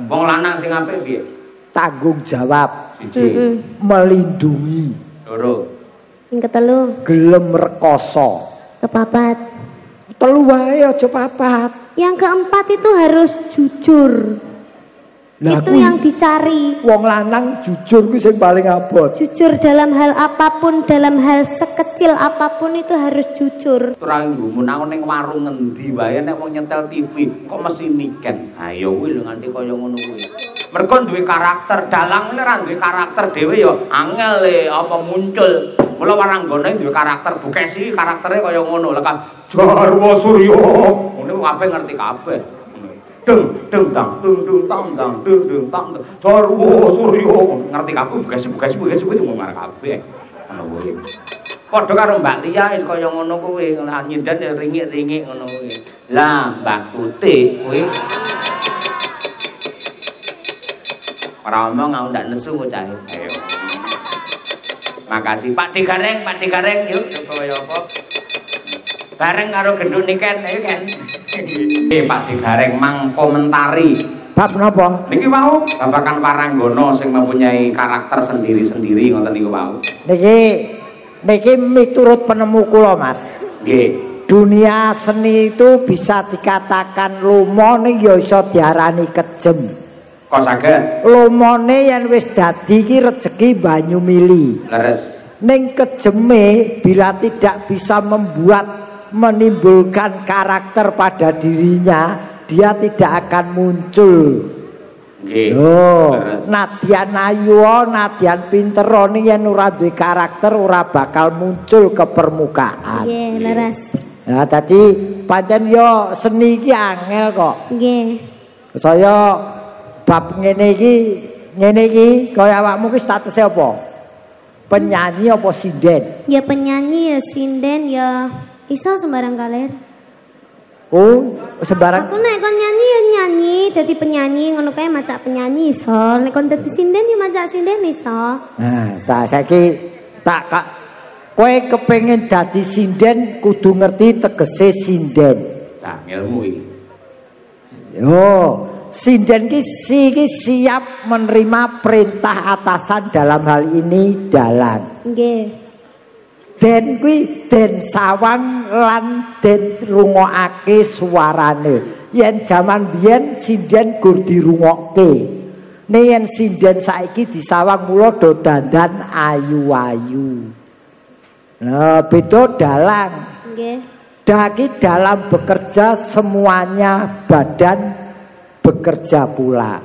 Wong lanang sing apik piye? Tanggung jawab. Siji. Melindungi. Loro. Yang ketelu. Gelem rekoso. Kepapat. Telu wae aja papat. Yang keempat itu harus jujur. Nah, itu yang dicari. Wong lanang jujur kuwi sing paling abot. Jujur dalam hal apapun, dalam hal sekecil apapun itu harus jujur. Terang nggumun aku ning warung ngendi wae nek wong nyetel TV kok mesti niken. Ha ya kuwi lho nganti kaya ngono kuwi. Mergo duwe karakter, dalang ora duwe karakter dhewe ya angel apa muncul. Mula waranggane duwe karakter, Bukesi karaktere kaya ngono. Lah kan Jarwo Surya. Ngene kabeh ngerti kabeh. Dung tang tang Jarwo Surya ngerti kabeh Bukesi kuwi ngomong kabeh. Ngono kuwi. Padha karo Mbak Lia wis kaya ngono kuwi, nyindan ya ringik-ringik ngono kuwi. Lah Mbak Tutik kuwi ora omong aku ndak nesu cah. Ayo. Makasih Pak Digareng yuk kaya apa. Bareng karo gendut niken ayo kan. Pak Digareng mang komentari. Bab napa? Niki wau babakan Waranggana sing mempunyai karakter sendiri-sendiri ngoten niku wau. Niki miturut penemu kula Mas. Nggih. Dunia seni itu bisa dikatakan lumone ya iso diarani kejem. Kok saged? Lumone yen wis dadi iki rejeki banyu mili. Leres. Ning kejeme bila tidak bisa menimbulkan karakter pada dirinya, dia tidak akan muncul. Nggih. Nadyan ayu, nadyan pinter ning yen ora duwe karakter ora bakal muncul ke permukaan. Nggih, leres. Nah, tadi pancen yo seni iki angel kok. Nggih. Saya bab ngene iki kaya awakmu ki statuse apa? Penyanyi apa sinden? Ya penyanyi ya sinden ya iso sembarang kalir. Oh, sembarang. Aku nek kon nyanyi ya nyanyi, dadi penyanyi ngono kae macak penyanyi iso. Nek kon dadi sinden ya macak sinden iso. Nah, saiki tak kowe kepengin dadi sinden kudu ngerti tegese sinden. Nah, ilmu iki. Yo, sinden ki siap menerima perintah atasan dalam hal ini dalang. Nggih. Den kuwi den sawang lan den rungokake suarane. Yen jaman biyen sinden gur dirungokke. Nek yen sinden saiki disawang mula do dandan ayu-ayu. Nah, beda dalang. Nggih. Daki dalam bekerja semuanya badan bekerja pula.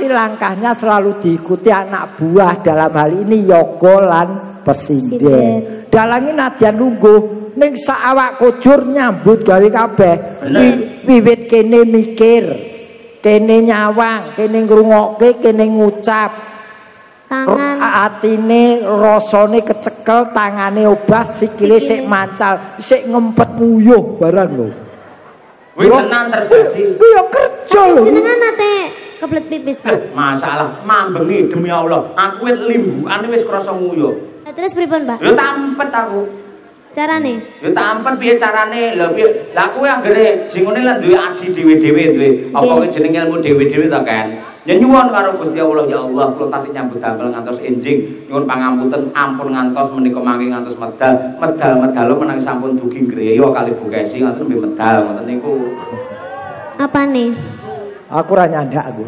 Langkahnya selalu diikuti anak buah dalam hal ini yoga lan pesinden. Dalangi nadyan lungguh ning sak awak kujur nyambut gawe kabeh. Wiwit kene mikir, kene nyawang, kene ngrungokke, kene ngucap. Tangan atine rasane kecekel, tangane obah, sikile sik mancal, sik ngempet nguyuh barang lho. Kuwi tenan terjadi. Kuwi yo kerja lho. Jenengan nate kebelet pipis, Pak. Masalah mambengi demi Allah. Aku wis limbukane wis krasa nguyuh. Terus pripun, Pak? Lho tampet aku. Carane? Lho tampet piye carane? Lho piye? Lah kuwi anggere jingone lek duwe aji dhewe-dhewe duwe apa kuwi jeneng ilmu dhewe-dhewe to kan. Ya nyuwun karo Gusti Allah ya Allah kula tasih nyambut damel ngantos enjing nyuwun pangapunten ampun ngantos menika mangke ngantos medal menang sampun dugi ngreya kali Bukesi ngoten nggih medal ngoten niku. Apane? Aku ora nyandak aku.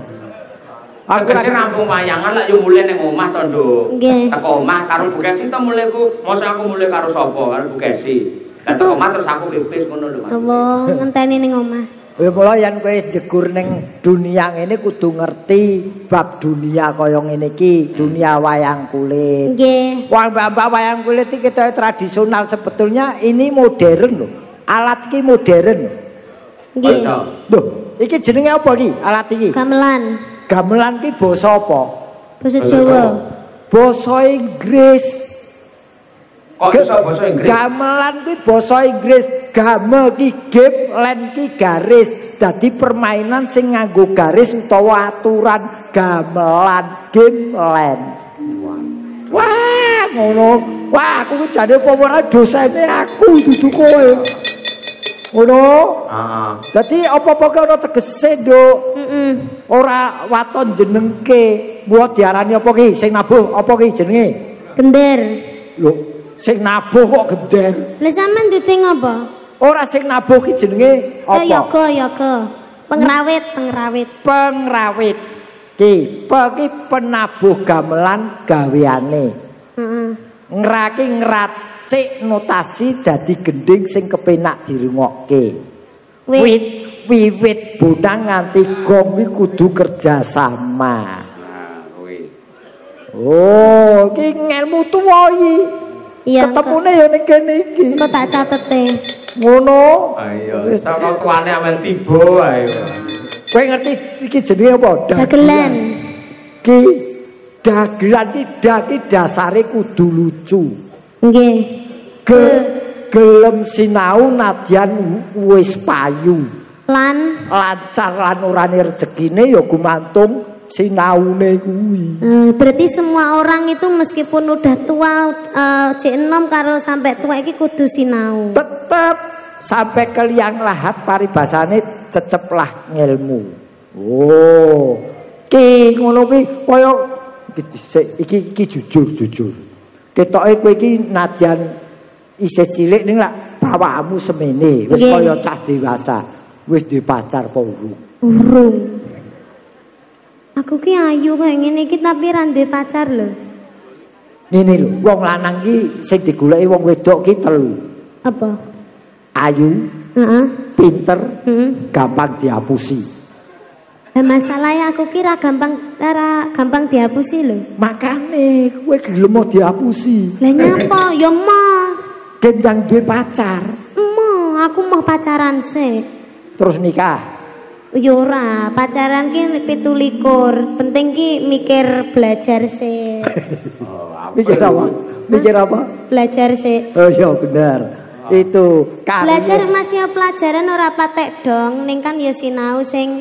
Aku sing rampung wayangan lak yo mulih ning omah to, Nduk. Nggih. Teko omah karo Bukesi to mulih ku, mosok aku mulih karo sapa? Karo Bukesi. Lah teko omah terus aku pipis ngono lho, Mas. Apa ngenteni ning omah? Ya mula yen kowe jegur ning dunia ngene kudu ngerti bab dunia kaya ngene iki, dunia wayang kulit. Nggih. Wong mbak-mbak wayang kulit iki kita tradisional sebetulnya ini modern lho. Alat iki modern. Nggih. Loh, iki jenenge apa iki? Alat iki? Gamelan. Gamelan ki basa apa? Basa Jawa. Basa Inggris. Kok iso basa Inggris? Gamelan ki basa Inggris. Gamel ki game, len ki garis. Dadi permainan sing nganggo garis utawa aturan gamelan game len. Wah, ngono. Wah, aku ki jane apa ora dosene aku dudu kowe. Ngono. Heeh. Dadi apa-apa ki ana tegese, Nduk. Ora waton jenengke. Mulo diarani apa ki? Sing nabuh apa ki jenenge? Gender. Lho, sing nabuh kok gender? Lah sampean diting apa? Ora sing nabuh ki jenenge apa? Yoga. Pengrawit. Pengrawit. Ki penabuh gamelan gaweane. Heeh. Ngraki ngracik notasi dadi gending sing kepenak dirungokke. Wiwit bonang nganti gong iki kudu kerjasama. Oh, iki ngelmu tuwa iki. Iya. Ketemune ya ning kene iki. Kok tak catete. Ngono. Ayo, saka tuane amen tiba ayo. Kowe ngerti iki jenenge apa? Dagelan. Ki dagelan ki dasare kudu lucu. Nggih. Gelem sinau nadyan wis payu. Lan Lancar lan urane rezekine ya gumantung sinaune kuwi. Berarti semua orang itu meskipun udah tua cek enom karo sampai tua iki kudu sinau. Tetep sampai ke liang lahat paribasane ceceplah ngilmu. Oh, ki ngono ki kaya iki jujur. Ketoke kowe iki nadyan isih cilik ning lak bawahmu semene wis kaya cah dewasa. Wis duwe pacar apa urung? Urung. Aku ki ayu kaya ngene iki tapi ra duwe pacar lho. Ngene lho, wong lanang ki sing digoleki wong wedok ki telu. Apa? Ayu, pinter, gampang diapusi. Lah masalahnya aku kira gampang diapusi lho. Makane kowe gelem diapusi. Lah nyapa? Ya mah. Gendang duwe pacar. Aku mau pacaran sih. Terus nikah. Ya ora, pacaran ki 17. Penting ki mikir belajar sih. Mikir apa? Belajar sih. Oh iya benar. Itu belajar masih pelajaran ora patek dong, ning kan ya sinau sing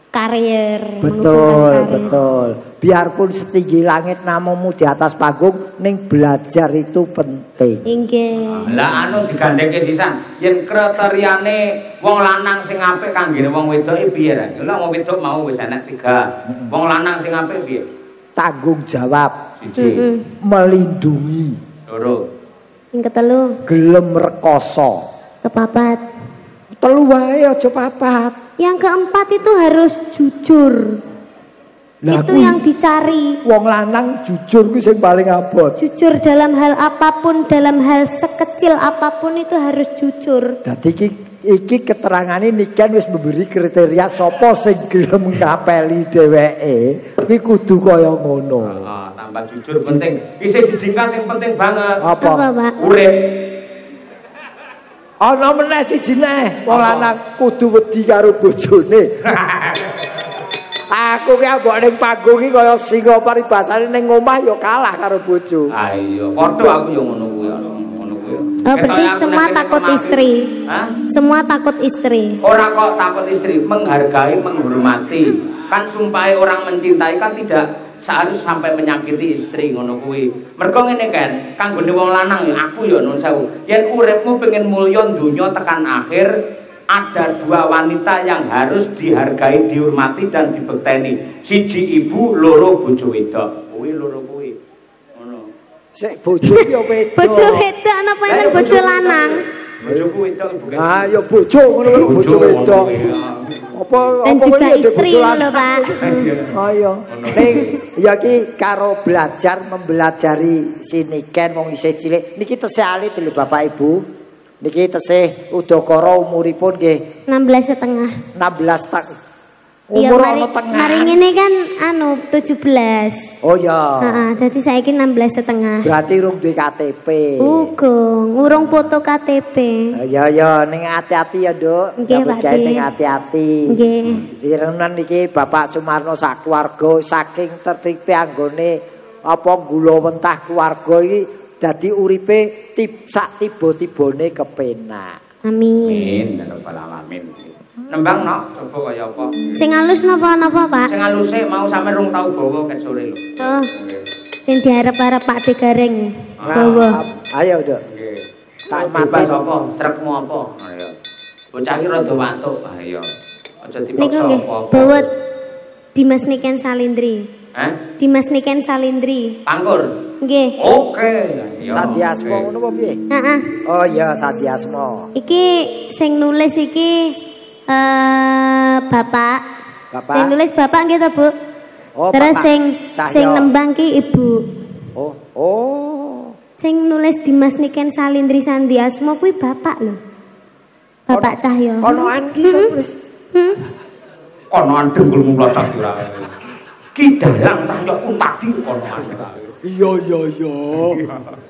karier. Betul. Biarpun setinggi langit namamu di atas panggung, ning belajar itu penting. Inggih. Lah anu digandhengke sisan, yen kriteriane wong lanang sing apik kanggene wong wedoke piye ra? Lah wong wedok mau wis enek 3. Wong lanang sing apik piye? Tanggung jawab. 1. Melindungi. 2. Sing ketelu, gelem rekoso. Kepapat. 3 wae aja 4. Yang keempat itu harus jujur. Nah, itu yang dicari. Wong lanang jujur ku sing paling abot. Jujur dalam hal apapun, dalam hal sekecil apapun itu harus jujur. Dadi iki keterangane Niken wis memberi kriteria sapa sing gelem ngapeli dheweke. Iki kudu kaya ngono. Heeh, tambah jujur penting. Iki siji sing penting banget. Apa, Pak? Urip. Ana meneh siji neh, wong lanang kudu wedi karo bojone. Aku ki ambok ning panggung iki kaya singa paribasane ning omah ya kalah karo bojo. Ayo, padha aku ya ngono kuwi. Oh, berarti semua takut istri. Hah? Semua takut istri. Orang kok takut istri, menghargai, menghormati. Kan sumpahe orang mencintai kan tidak seharus sampai menyakiti istri ngono kuwi. Mergo ngene kan, kanggone wong lanang ya aku ya nun sewu. Yen uripmu pengen mulya donya tekan akhir, ada 2 wanita yang harus dihargai, dihormati dan dibekteni. Siji ibu, loro bojo wedok. Kuwi loro kuwi. Ngono. Sik bojo ya wedok. Bojo wedok napa enten bojo lanang? Bojoku wedok ibu. Ah ya bojo ngono lho bojo wedok. Apa dan juga istri lho Pak. Ayo. Ning ya ki karo belajar mempelajari siniken wong isih cilik. Niki tesih alit lho Bapak Ibu. Niki tesih udakara umuripun nggih 16,5. 16 tahun. Iya, Umur ana tengah. Mari ngene kan anu 17. Oh ya. Heeh, dadi saiki 16,5. Berarti urung duwe KTP. Urung foto KTP. Ya ning hati-hati ya, Nduk. Nggih, Pak. Guys sing hati-hati. Nggih. Direnan iki Bapak Sumarno sak keluarga saking tertipe anggone apa gula mentah keluarga iki dadi uripe sak tiba-tibane kepenak. Amin. Amin ya rabbal alamin. Nembang nok coba kaya apa? Sing halus napa Pak? Sing haluse mau sampe rung tau bawa ket sore lho. Oh. Sing diarep-arep Pak Degaring. Bawa. Ayo, Nduk. Nggih. Tak mati mati apa? Srekmu apa? Ayo. Bocah iki rada watuk. Ah iya. Aja Niku dipaksa nggih apa-apa. bawa Dimas Niken Salindri. Dimas Niken Salindri. Pangkur. Nggih. Oke. Sadiasmo ngono apa piye? Heeh. Oh iya Sadiasmo. Iki sing nulis iki bapak. Bapak. Sing nulis bapak nggih to, Bu? Oh, terus Bapak sing nembang ki Ibu. Oh. Sing nulis Dimas Niken Salindri Sandiasmo kuwi bapak lho. Bapak Cahyo. Konoan ki sing nulis. Konoan dengkulmu mlocot ora. Ki dalang Cahyo ku tadi konoan. Iya.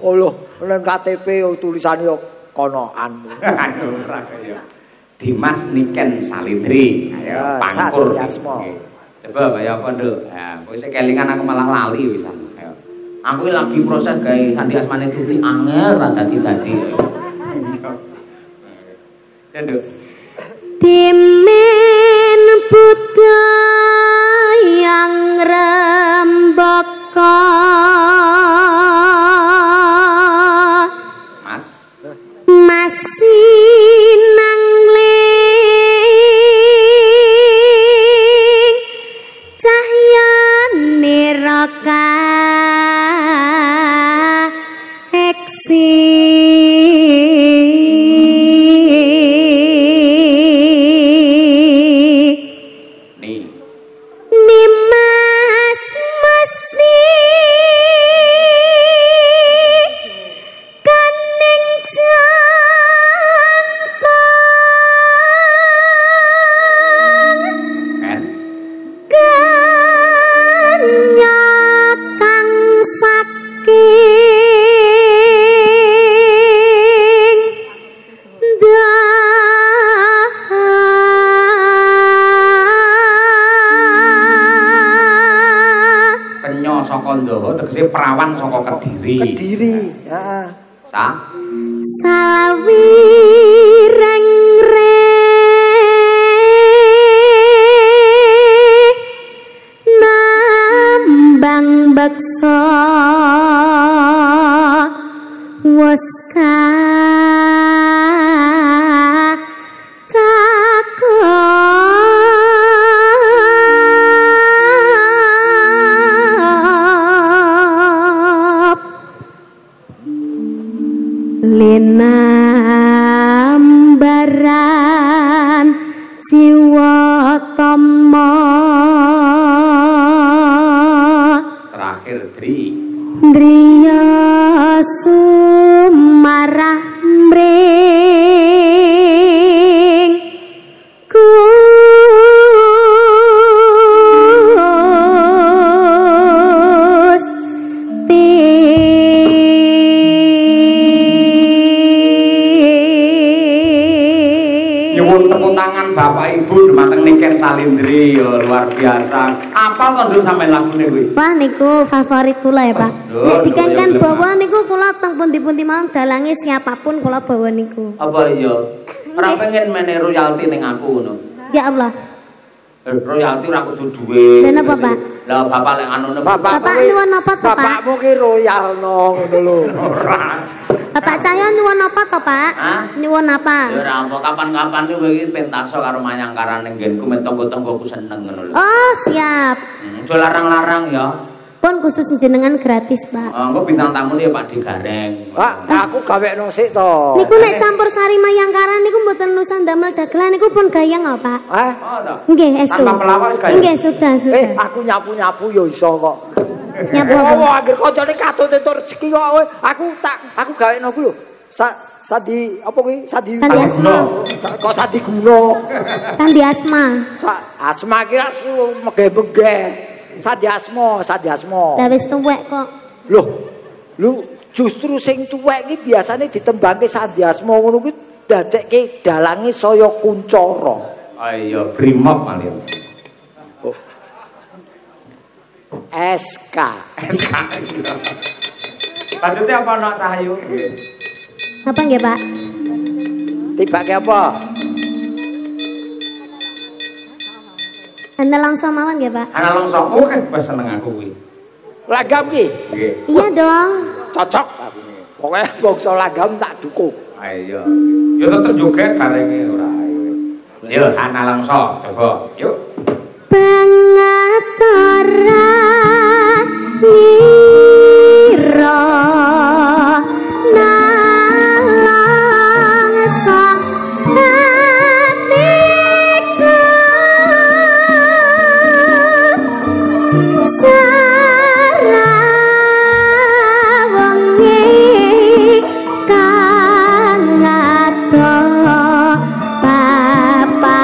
Oh lho, nang KTP tulisane yo konoan. Ora kaya. Dimas Niken Salindri. Ayo pangkur. Coba kaya apa, Nduk? Ya, kowe sik kelingan aku malah lali wisan. Ayo. Aku lagi proses gawe Sandi Asmane Tuti angel ra dadi-dadi. Ya, Nduk. Dimen buta yang rembaka masih nangling cahyane raka eksi Nimas mesti kaning jantong kanya kang saking Penyo saka Ndawa tegese perawan saka Kediri. Kediri, heeh. Salawi reng-reng nambang beksa waska cakep linambaran jiwa tama Terakhir Dri. Driya sumarah mring Nyuwun tepuk tangan Bapak Ibu dumateng Niken Salindri ya luar biasa. Apa to Nduk sampean lagune kuwi? Wah niku favorit kula ya Pak. Nek dikengken bawa niku kula teng pundi-pundi mawon dalange siapapun kula bawa niku. Apa iya? Ora pengen mene royalti ning aku ngono. Ya Allah. Royalti ora kudu duwe. Lha napa Pak? Lah bapak lek anune Bapak nyuwun apa to Pak? Bapakmu ki royalno ngono lho. ora. Bapak Cahyo nyuwun apa to Pak? Nyuwun apa? Ya ora apa kapan-kapan kowe iki pentaso karo manyangkaran ning nggenku men tangga-tanggaku seneng ngono lho. Oh, siap. Aja larang-larang ya. Pun khusus jenengan gratis, Pak. Engko bintang tamu ya Pak Digareng. Pak, aku gawekno sik to. Niku nek campur sari mayangkaran niku mboten nusan damel dagelan niku pun gayeng apa, Pak? Oh to. Nggih, estu. Tanpa pelawak wis gayeng. Nggih, sudah. Aku nyapu-nyapu ya iso kok. Nyapu apa? Oh, anggere kancane katut entuk rezeki kok kowe. Aku gawekno ku lho. Sandi apa kuwi? Sandi Asma. Kok Sandi Guna? Sandi Asma. Asma kira megeh-megeh. Sandi Asma. Lah wis tuwek kok. Lho, justru sing tuwek iki biasane ditembangke Sandi Asma ngono kuwi dadekke dalange saya kuncara. Ah iya, brimob malih. SK. Maksudnya apa nak Cahyo? Apa nggih, Pak? Tibake apa? Anda langsung mawon nggih, Pak? Ana longso kowe kan wis seneng aku kuwi. Lagam ki? Nggih. Iya dong. Cocok. Pokoke bangsa lagam tak dukung. Ah iya. Ya tetep joget karenge ora ayo. Yuk, Hana Langso, coba, yuk. Pangatara nira nalangsa hatiku sarawangi kang ado papane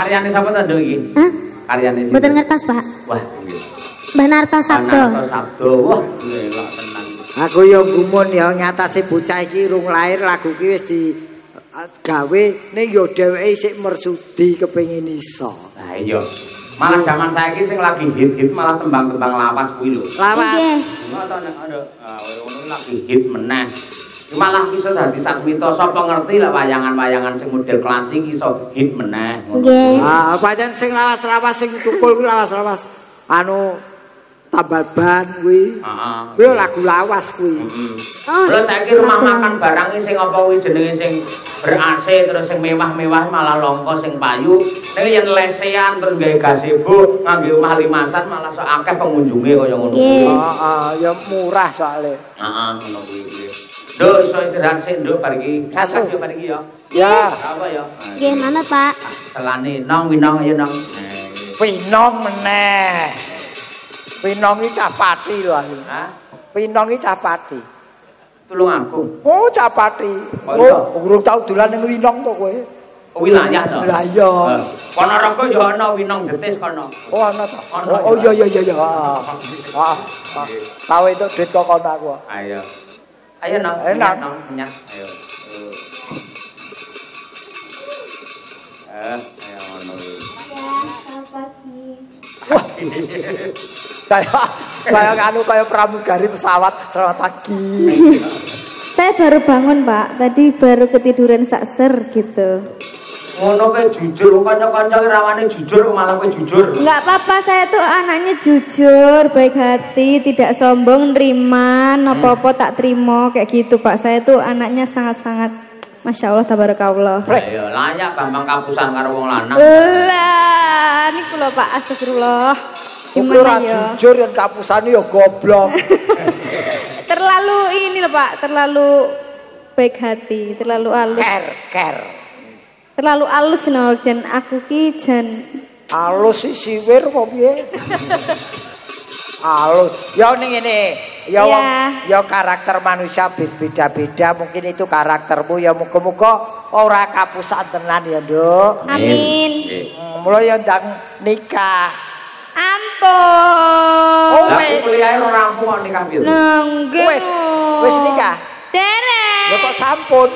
Karyane sapa to Nduk iki? Hah? Karyane sing. Mboten ngertos, Pak. Wah, Mbah Narto Sabdo. Narto Sabdo. Wah, elok tenan. Aku yo gumun ya nyatase bocah iki rung lair lagu iki wis di gawe ning yo dheweke isih mersudi kepengin iso. Lah iya. Malah zaman saiki sing lagi hit-hit malah tembang-tembang lawas kuwi lho. Lawas. Nggih. Ngono nek ada ngono lagi hit meneh. Malah iso dadi sasmita sapa ngerti lah wayangan-wayangan sing model klasik iso hit meneh. Nggih. Ah, pancen sing lawas-lawas sing tukul kuwi lawas-lawas anu tambal ban kuwi. Heeh. Kuwi lagu lawas kuwi. Oh. Terus saiki rumah makan barang sing apa kuwi jenenge sing ber-AC terus sing mewah-mewah malah longko sing payu. Nek yen lesean terus gawe gazebo ngangge omah limasan malah sok akeh pengunjunge kaya ngono kuwi. Heeh, ya murah soalnya. Heeh, ngono kuwi. Nduk iso istirahat sik nduk bar iki. Asu. Bar iki ya. Ya. Apa ya? Nggih, mana, Pak? Selane nong winong ayo nong. Pinong meneh. Pinong iki cah pati lho aku. Hah? Pinong iki cah pati. Tulung aku. Oh, cah pati. Oh, iya. Oh, urung tau dolan ning Winong to kowe. Wilayah to. Lah iya. Ponorogo ya ana winong jetis kono. Oh, ana to. Ana, Oh, iya. Tahu itu duit kok kono aku. Ayo. Ayo nong. Enak. Nong nyat. Ayo. Ayo ngono. Kayak kayak pramugari pesawat selamat pagi. Saya baru bangun, Pak. Tadi baru ketiduran sakser gitu. Ngono kowe jujur, kanca-kanca rawane jujur malah kowe jujur. Enggak apa-apa, saya tuh anaknya jujur, baik hati, tidak sombong, nerima, apa-apa tak terima kayak gitu, Pak. Saya tuh anaknya sangat-sangat Masya Allah, tabarakallah. Ayo layak gampang kapusan karo wong lanang. Lah, niku lho Pak, astagfirullah. Gimana ya? Jujur yang kapusane ya goblok. Terlalu ini loh Pak, terlalu baik hati, terlalu halus. Ker. Terlalu halus no, dan aku ki jan Halus sih siwir apa piye? Halus. Ya ning ngene. Ya wong ya karakter manusia beda-beda, mungkin itu karaktermu ya muga-muga ora kapusan tenan ya, Nduk. amin. Mulai ya ndang nikah. Ampun. Oh, Lah wis. kuliah ora rampung kok nikah piye? Nggih. Wis nikah. Derek. Lho kok sampun?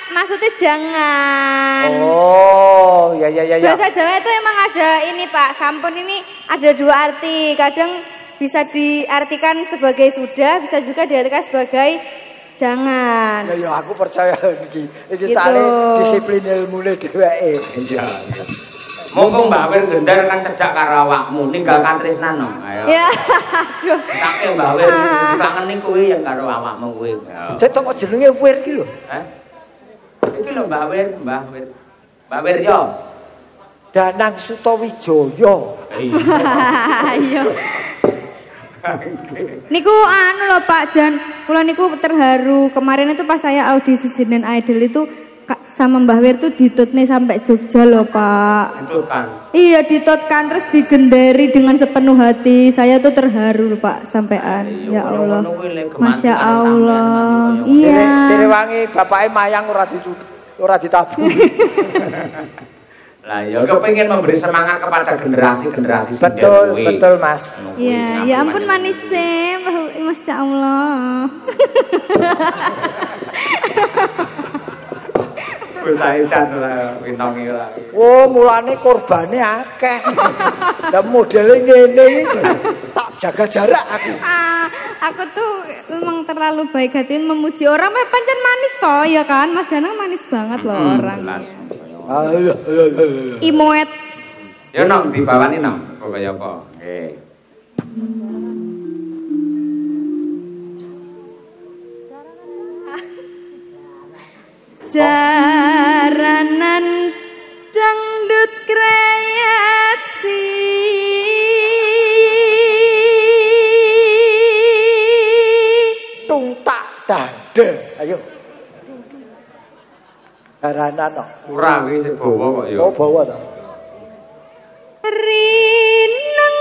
Maksudnya jangan. Oh, ya. Bahasa Jawa itu emang ada ini Pak, sampun ini ada dua arti. Kadang bisa diartikan sebagai sudah, bisa juga diartikan sebagai jangan. Ya aku percaya iki. Iki Gitu. sale disiplin ilmune dheweke. Iya. Mumpung Mbak Wir gendar kan cedak karo awakmu, ninggalkan tresnan no. Ayo. Ya, aduh. Take Mbak Wir kangen kuwi yang karo awakmu kuwi. Cek kok jenenge Wir iki lho. Hah? Iki lho Mbak Wir. Mbak Wir yo. Danang Sutawijaya. Ayo. Niku anu loh Pak Jan, kula niku terharu. Kemarin itu pas saya audisi Sinden Idol itu sama Mbah Wir tuh ditutne sampai Jogja loh Pak. Ditutkan. Iya ditutkan terus digendari dengan sepenuh hati. Saya tuh terharu loh Pak sampean. Ya Allah. Masya Allah. Iya. Direwangi bapake mayang ora ditabung. Lah ya kepengin memberi semangat kepada generasi-generasi Betul Mas. Iya, ya ampun manisnya, Masya Allah. Caitan lah winonge lah. Oh, mulane korbane akeh. Lah modele ngene iki tak jaga jarak aku. Aku tuh memang terlalu baik hati memuji orang, pancen manis toh ya kan, Mas Danang manis banget loh orangnya. Imoet. Ya nong dibawani nong, kaya apa? Nggih. Jaranan dangdut kreasi Tungtak dade. Ayo. Jaranan kok. Ora kuwi sik bawa kok ya. Oh, bawa ta. rineng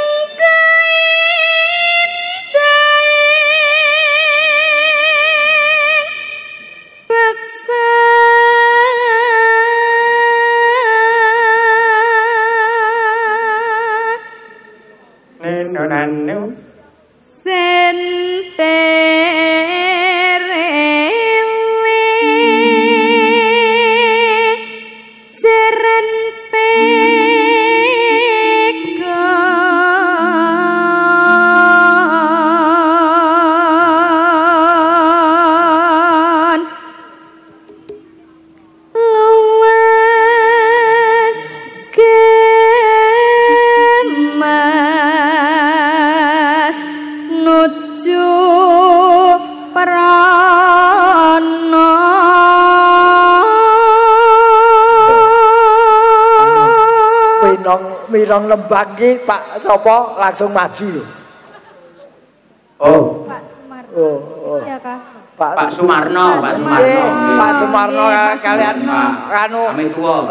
Mirong Lembang ki Pak sapa langsung maju lho. Oh. Pak Sumarno. Oh. Iya Kak. Pak Sumarno. Pak Sumarno kalian anu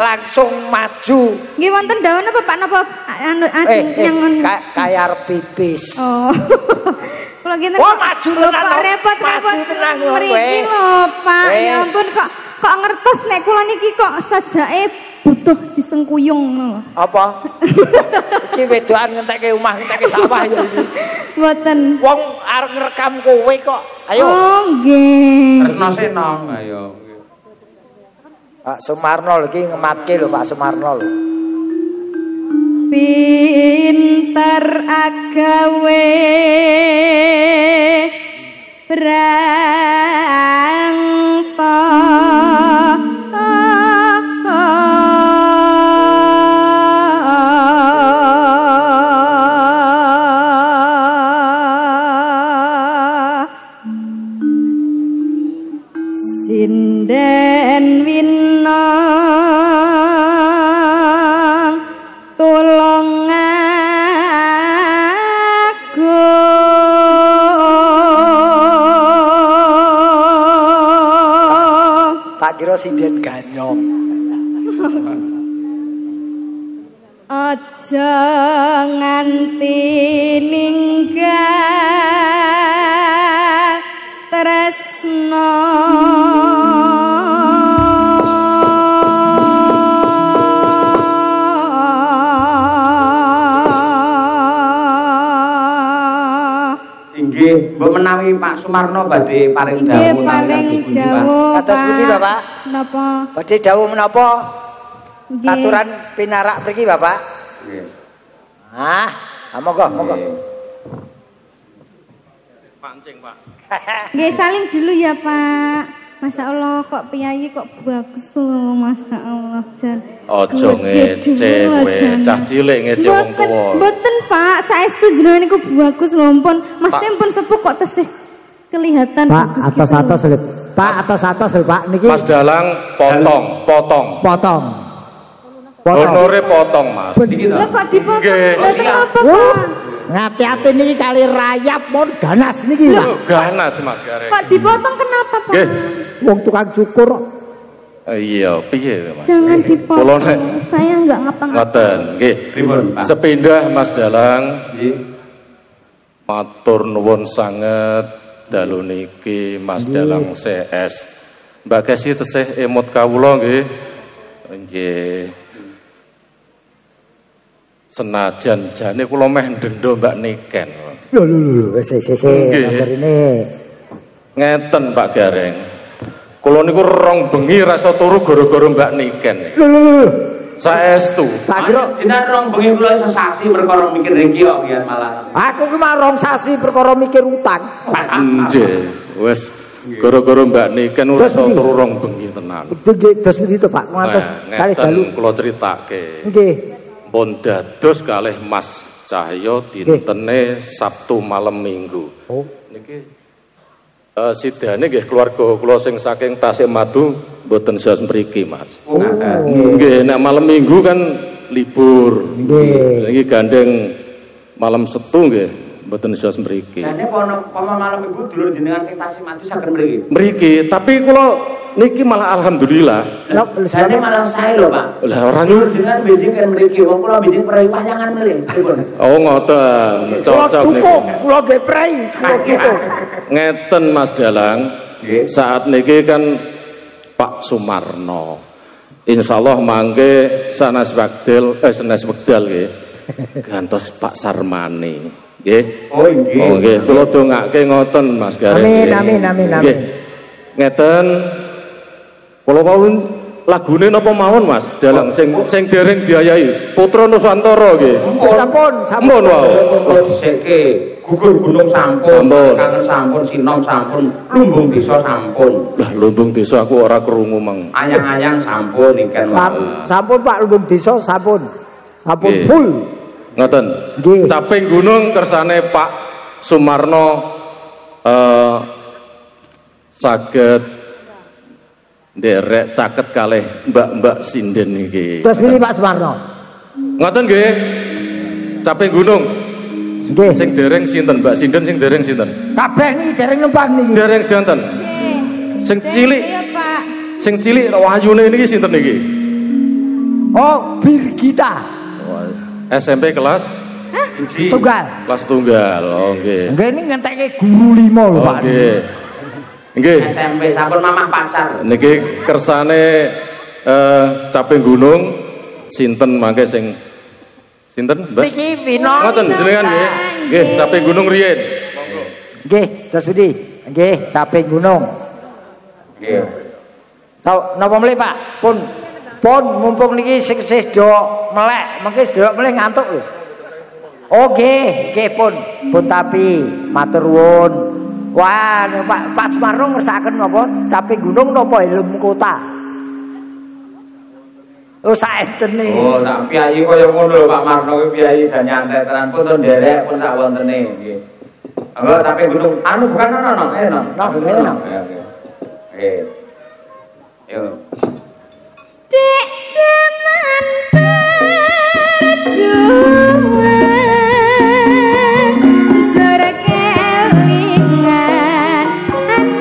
langsung maju. Nggih wonten dawuh napa Pak napa anu yang kaya arep pipis. Oh. Kula ngene. Oh maju tenan. Repot-repot tenan mriki lho Pak. Ya ampun kok ngertos nek kula niki kok sajake butuh disengkuyung ngono. Apa? Iki wedokan ngentekke omah, ngentekke sawah ya iki. Mboten. Wong arep ngrekam kowe kok. Ayo. Oh nggih. Tresno senong ayo. Pak Sumarno lho iki ngematke lho Pak Sumarno lho. Pinter agawe brangta sinden winang tulung aku tak kira sinden ganyong. aja nganti ninggal tresno Inggih, mbok menawi Pak Sumarno badhe paring dawuh. Nggih paring dawuh. Kados pundi Bapak? Napa? Badhe dawuh menapa? Nggih. Aturan pinarak mriki Bapak. Nggih. Ah, monggo, monggo. Pancing, Pak. Nggih salim dulu ya Pak. Masya Allah kok piyayi kok bagus loh, Masya Allah. Ojo ngece kowe, cah cilik ngece wong tuwa. Mboten Pak, saestu jenengan niku bagus lho pun. Mesti pun sepuh kok tesih kelihatan Pak, bagus. atos-atos lho. Pak, atos-atos lho Pak niki. Mas Dalang potong. Honore potong, Mas. Lho kok dipotong? Nggih. Mboten apa Pak? Ngati-ati niki kali rayap mon ganas niki Pak. Ganas Mas Gareng. Kok dipotong kenapa Pak? Nggih. Wong tukang cukur. Iya, piye Mas? Jangan dipotong. Kula nek Saya enggak ngapa-ngapa. ngoten, nggih. Sepindah Mas Dalang. Nggih. Matur nuwun sanget dalu niki Mas Dalang CS. Mbak Kesi tesih emot kawula nggih. Nggih. Senajan jane kula meh ndendho Mbak Niken. Lho wis ngerine. Ngeten Pak Gareng. Kula niku rong bengi rasa turu gara-gara Mbak Niken. Lho. Saestu. Tak kira jenengan rong bengi kula sesasi perkara mikir iki kok biyen malah. aku ki mah rong sasi perkara mikir utang. Nggih, wis gara-gara Mbak Niken rasa turu rong bengi tenan. Nggih, dos pundi to Pak? Ngantos kali dalu. Kula critake. Nggih. Pun dados kalih Mas Cahyo dintene Sabtu malam Minggu. Oh. Niki sidane nggih keluarga kula sing saking Tasikmadu mboten sios mriki, Mas. Oh. Nggih, nek malam Minggu kan libur. Nggih. Niki gandeng malam Setu nggih mboten sios mriki. Jane pomo malam Minggu dulur jenengan sing Tasikmadu saged mriki. Mriki, tapi kula niki malah alhamdulillah. Jane malah sae lho, Pak. Lah ora Dulur jenengan benjing kan mriki, wong kula benjing prei payangan mriki. Pripun? Oh ngoten, cocok niku. Kula nggih prei, kula dukung. Ngeten Mas Dalang. Saat niki kan Pak Sumarno. Insyaallah mangke sanes wekdal nggih. Gantos Pak Sarmani. Nggih. Oh nggih. Oh nggih, kula dongake ngoten Mas Gareng. Amin. Nggih. Ngeten kula wau lagune napa mawon Mas? Dalang sing dereng diayahi Putra Nuswantara nggih. Sampun wae. Seke gugur gunung sampun, kangen sampun, sinom sampun, lumbung desa sampun. Lah lumbung desa aku ora krungu mang. Ayang-ayang sampun ikan. Sampun Pak lumbung desa sampun. Sampun full. Ngoten. Caping gunung kersane Pak Sumarno saged nderek caket kalih mbak-mbak sinden iki. Terus pilih Pak Sumarno. Ngoten nggih. Caping gunung. Nggih. Sing dereng sinten Mbak Sinden sing dereng sinten? Kabeh niki dereng numpang niki. Dereng sinten? Nggih. Sing cilik. Iya, Pak. Sing cilik wayune niki sinten niki? Oh, Birgita. SMP kelas Setunggal. Kelas tunggal. Oh nggih. Nggih ini ngentekke guru 5 lho Pak. Nggih. Nggih. SMP sampun mamah pacar. Niki kersane caping gunung sinten mangke sing sinten Mbak? Niki Vino. Ngoten jenengan nggih. Nggih, caping gunung riyen. Monggo. Nggih, terus pundi? Nggih, caping gunung. Nggih. Napa mlih Pak? Pun mumpung niki sing do melek, mengki sedherek melih ngantuk lho. Oh nggih, pun tapi matur nuwun. Wah, Pak Sumarno ngersakaken napa caping gunung napa helm kota? Oh saentene. Oh, tak piyayi kaya ngono lho Pak Marno kuwi piyayi jan nyantai tenan pun to nderek pun sak wontene nggih. Enggak tapi gunung anu bukan ono. Oke. Yo. Dek jaman perjuangan jora kelingan anak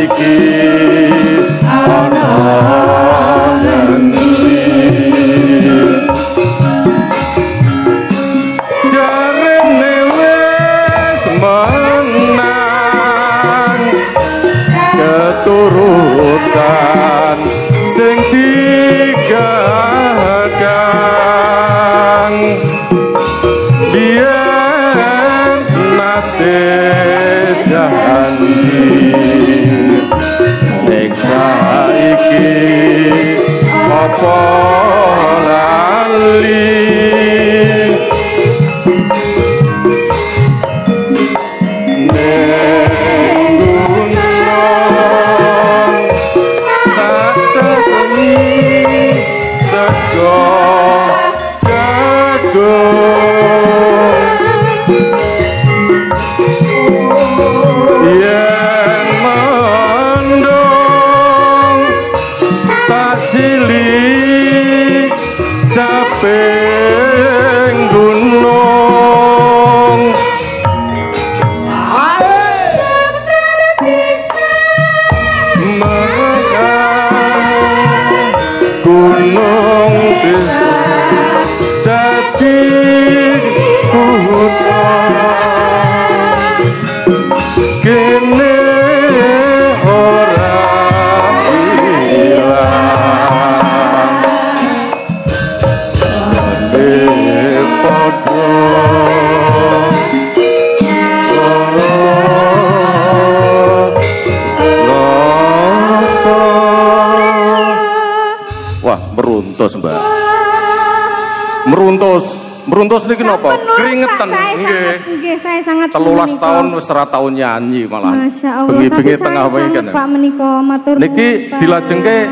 saiki ana ngendi jarene wis menang keturutan sing digadang biyen nate janji nek saiki apa lali Mbak. Meruntus niki napa? Keringetan nggih. Saya sangat 13 tahun wis ora tau nyanyi malah. Masya Allah. Bengi-bengi tengah wengi kan. Pak menika matur niki dilajengke